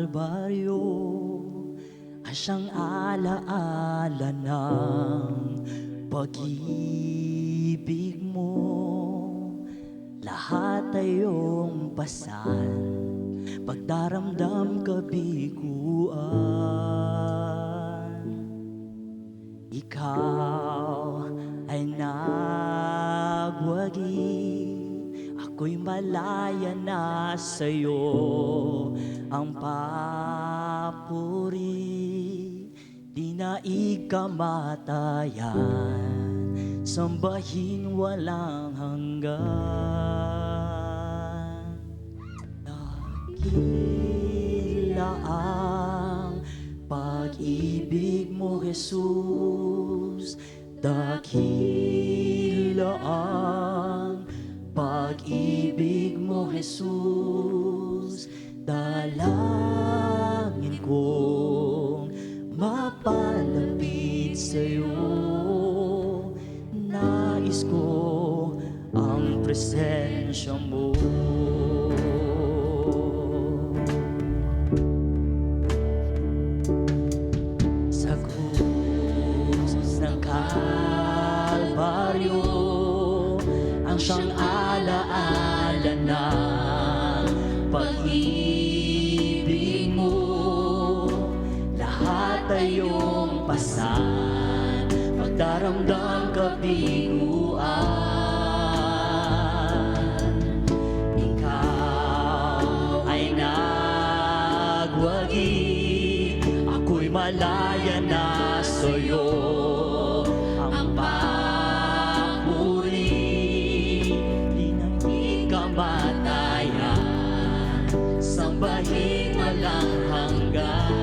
Kalbaryo ay siyang alaala ng pag-ibig mo. Lahat ay iyong pasan, pagdaramdam kabiguan. Ikaw ay nagwagi, ako'y malaya na sa'yo ang papuri. Di na ikamatayan, sambahin walang hanggan. Dakila ang pag-ibig mo, Jesus. Dakila ang pag-ibig mo, Jesus. Dalangin kong mapalapit sa'yo. Nais ko ang presensya mo. Sa krus ng Kalbaryo ang siyang alaala ng pag-ibig mo. Lahat ay iyong pasan, magdaramdam kabiguan. Ikaw ay nagwagi, ako'y malaya na sa'yo ang papuri. Di na ikamatayan, sambahin walang hanggan.